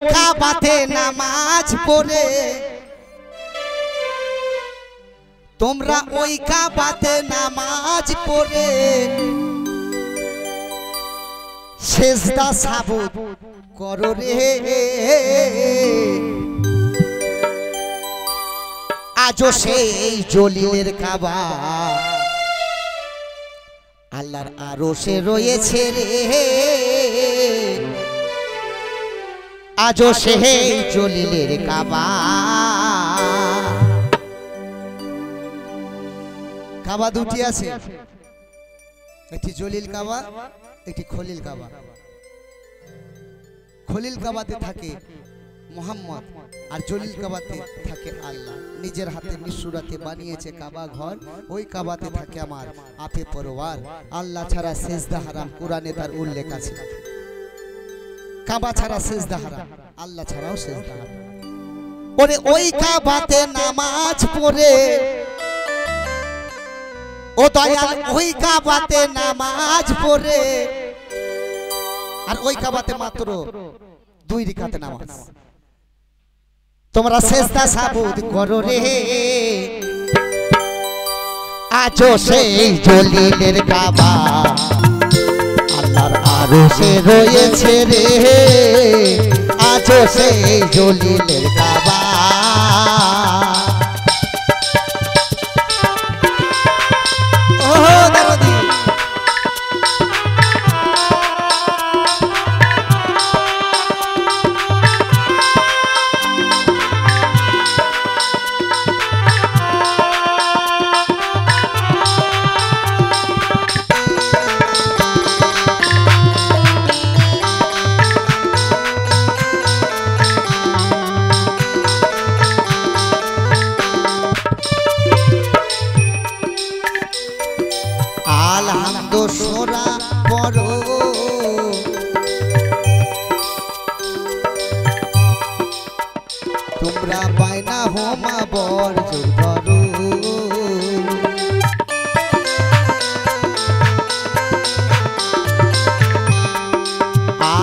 কাবাতে নামাজ পড়ে তোমরা ওই কাবাতে নামাজ পড়ে সেজদা সাবুত করো রে। আজও সেই জলিলের কাবা আল্লাহর আরশে রয়েছে রে। আজও সেই জলিলের কাবা। কাবা দুটি আছে, একটি জলিল কাবা, একটি খলিল কাবা। খলিল কাবাতে থাকে মুহাম্মদ আর জলিল কাবাতে থাকে আল্লাহ। নিজের হাতে নিঃসুরাতে বানিয়েছে কাবা ঘর, ওই কাবাতে থাকে আমার আপে পরওয়ার। আল্লাহ ছাড়া সেজদা হারাম, কোরআনে তার উল্লেখ আছে। কাবা ছাড়া সেজদা হারাম, আল্লাহ ছাড়াও সেজদা হারাম। ওরে ওই কাবাতে নামাজ পড়ে ও দয়াল, ওই কাবাতে নামাজ পড়ে আর ওই কাবাতে মাত্র 2 রাকাতে নামাজ। তোমরা সেজদা সাবুত করো রে। আজও সেই জলিলের কাবা আল্লাহর আরশে রয়েছে রে। আজও সেই জলিলের কাবা। ও দারুদি সোরা পড়ো তোমরা বাইনা হোমা বর ধরো।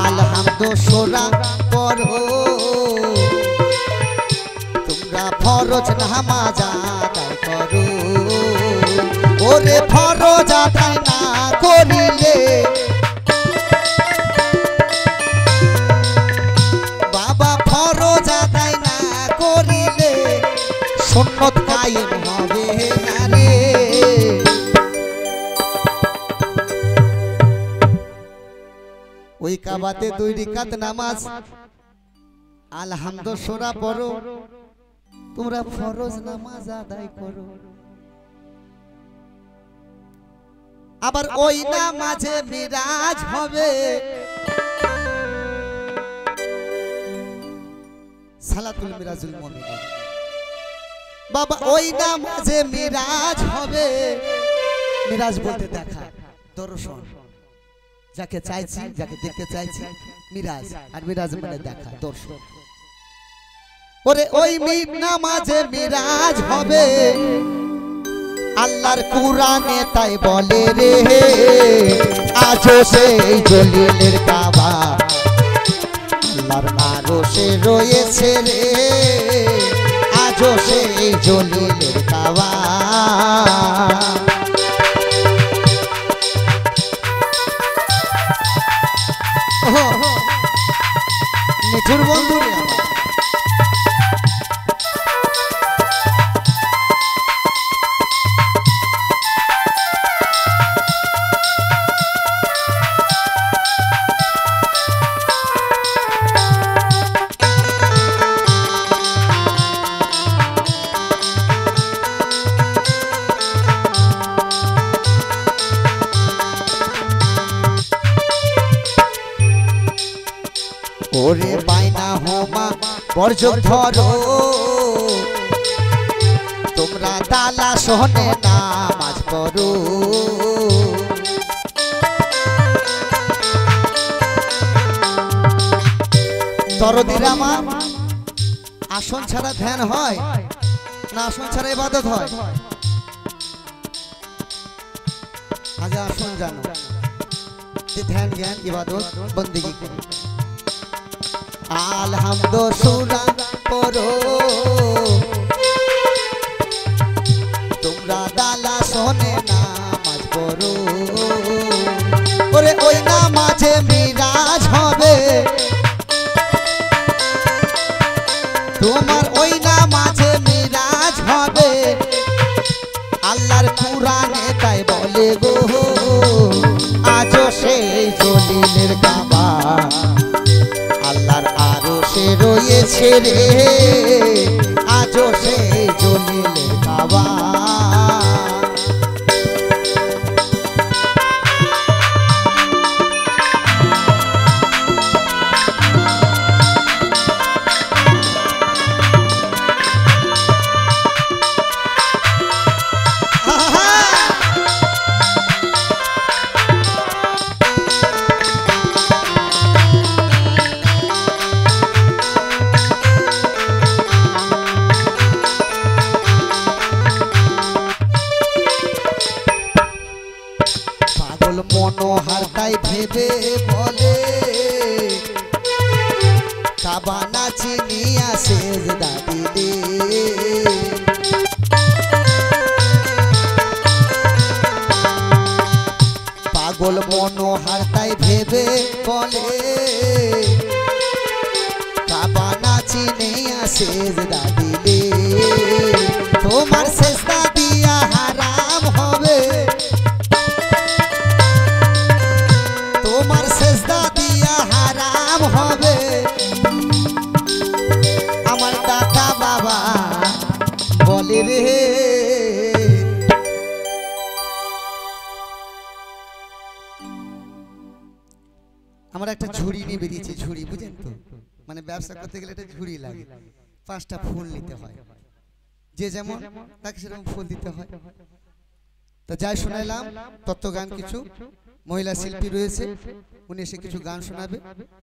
আলহামদু সোরা পড়ো তোমরা ফরজ নামাজ আদায় করো। ওরে ফরজ আদায় না করিলে বাবা, ফরজ আদায় না করিলে সুন্নত কায়েম হবে না রে। ওই কাবাতে 2 রাকাত নামাজ আলহামদু সোরা পড়ো তোমরা ফরজ নামাজ আদায় করো। আবার ওই নামাজে মিরাজ হবে, সালাতুল মিরাজুল মুমিনিন। বাবা ওই নামাজে মিরাজ হবে। মিরাজ বলতে দেখা, দর্শন, যাকে চাইছি, যাকে দেখতে চাইছি মিরাজ। আর মিরাজ মানে দেখা, দর্শন। ওরে ওই নামাজে মিরাজ হবে আল্লাহর কোরআনে তাই বলে রে। আজও সেই জলিলের কাবা আল্লাহর আরশে রয়েছে রে। আজও সেই জলিলের কাবা। মিঠুর বন্ধু রে আমার। ওরে বাইনা হোমা বর্জ ধরো তোমরা তালা শোনে নামাজ পড়ো। দরদির আমার, আসন ছাড়া ধ্যান হয় না আসন ছাড়া ইবাদত হয়? আগে আসন জানো, ध्यान ज्ञान इबादत बंदगी करो। আলহামদুলিল্লাহ পড়ো তোমরা দালা শোনে নামাজ পড়ো ওরে ওই নামাজে মিরাজ হবে তোমার ওই নামাজে মিরাজ হবে আল্লাহর কুরআনে তাই বলে গো আজও সেই জলিলের কাবা আল্লাহর আরশে রয়েছে রে আজও সেই জলিলের কাবা মনোহার তাই ভেবে বলে কাবা না চিনিয়া সেজদা দিলে পাগল মনোহার তাই ভেবে বলে কাবা না চিনিয়া সেজদা দিলে তোমার সেজদা দিয়া হারাম হবে তোমার সেজদা দিয়া হারাম হবে আমার দাদা বাবা বলে রে আমার একটা ঝুড়ি নিয়ে বেরিয়েছে ঝুড়ি বুঝেন তো মানে ব্যবসা করতে গেলে একটা ঝুড়ি লাগে 5টা ফুল নিতে হয় যে যেমন তাকে সেরকম ফুল দিতে হয় তো যাই শোনাইলাম তত্ত্বগান কিছু মহিলা শিল্পী রয়েছে উনি এসে কিছু গান শোনাবে।